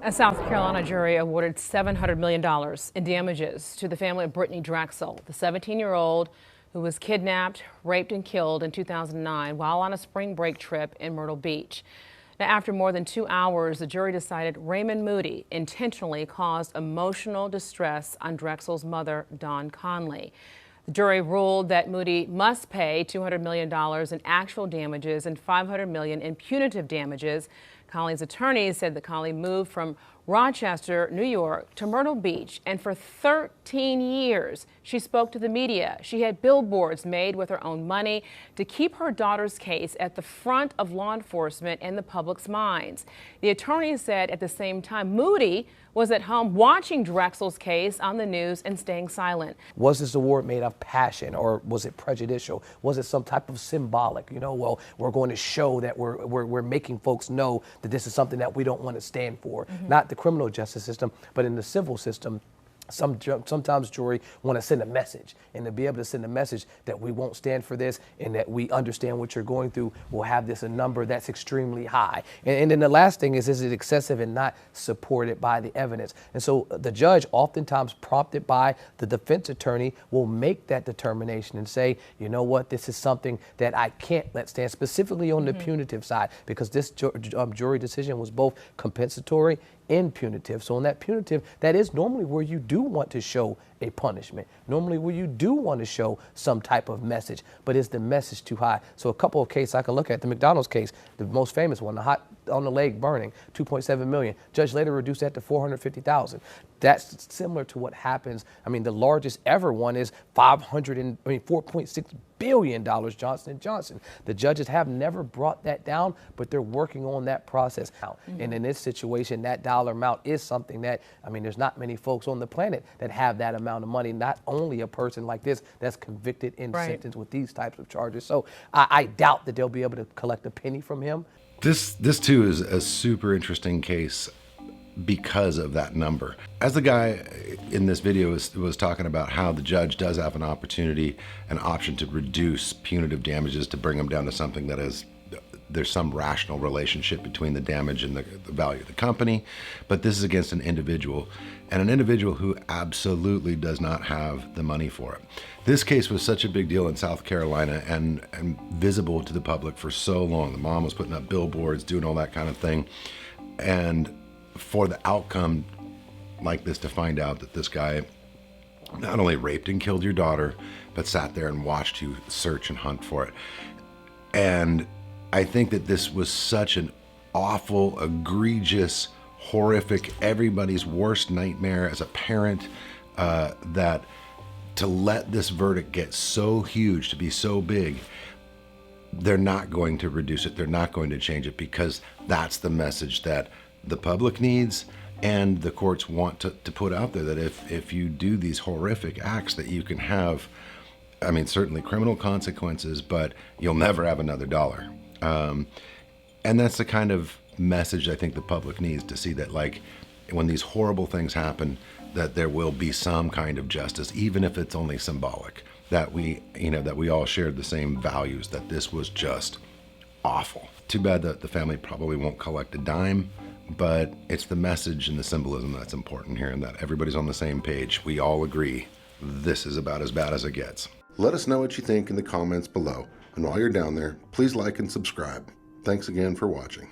A South Carolina jury awarded $700 million in damages to the family of Brittanee Drexel, the 17-year-old who was kidnapped, raped, and killed in 2009 while on a spring break trip in Myrtle Beach. Now, after more than 2 hours, the jury decided Raymond Moody intentionally caused emotional distress on Drexel's mother, Dawn Conley. The jury ruled that Moody must pay $200 million in actual damages and $500 million in punitive damages. Conley's attorney said that Conley moved from Rochester, New York to Myrtle Beach, and for 13 years she spoke to the media. She had billboards made with her own money to keep her daughter's case at the front of law enforcement and the public's minds. The attorney said at the same time Moody was at home watching Drexel's case on the news and staying silent. Was this award made of passion, or was it prejudicial? Was it some type of symbolic? Well, we're going to show that we're making folks know that this is something that we don't want to stand for. Not the criminal justice system, but in the civil system. Sometimes jury want to send a message, and to be able to send a message that we won't stand for this and that we understand what you're going through, we'll have this a number that's extremely high. And then the last thing is it excessive and not supported by the evidence? And so the judge, oftentimes prompted by the defense attorney, will make that determination and say, you know what, this is something that I can't let stand, specifically on the punitive side, because this jury decision was both compensatory and punitive. So in that punitive, that is normally where you do want to show a punishment, normally where you do want to show some type of message, but is the message too high? So a couple of cases I can look at, the McDonald's case, the most famous one, the hot on the leg burning, 2.7 million. Judge later reduced that to 450,000. That's similar to what happens. I mean, the largest ever one is $4.6 billion, Johnson & Johnson. The judges have never brought that down, but they're working on that process now. And in this situation, that dollar amount is something that, I mean, there's not many folks on the planet that have that amount of money, not only a person like this that's convicted and sentenced with these types of charges. So I doubt that they'll be able to collect a penny from him. This too is a super interesting case because of that number. As the guy in this video was talking about how the judge does have an opportunity, an option to reduce punitive damages to bring them down to something that is, there's some rational relationship between the damage and the value of the company, but this is against an individual, and an individual who absolutely does not have the money for it. This case was such a big deal in South Carolina and visible to the public for so long. The mom was putting up billboards, doing all that kind of thing, and for the outcome like this, to find out that this guy not only raped and killed your daughter, but sat there and watched you search and hunt for it. And I think that this was such an awful, egregious, horrific, everybody's worst nightmare as a parent, that to let this verdict get so huge, to be so big, they're not going to reduce it. They're not going to change it, because that's the message that the public needs and the courts want to put out there, that if you do these horrific acts, that you can have, I mean, certainly criminal consequences, but you'll never have another dollar. And that's the kind of message I think the public needs to see, that like when these horrible things happen, that there will be some kind of justice, even if it's only symbolic, that we all shared the same values, that this was just awful. Too bad that the family probably won't collect a dime, but it's the message and the symbolism that's important here, and that everybody's on the same page. We all agree this is about as bad as it gets. Let us know what you think in the comments below. And while you're down there, please like and subscribe. Thanks again for watching.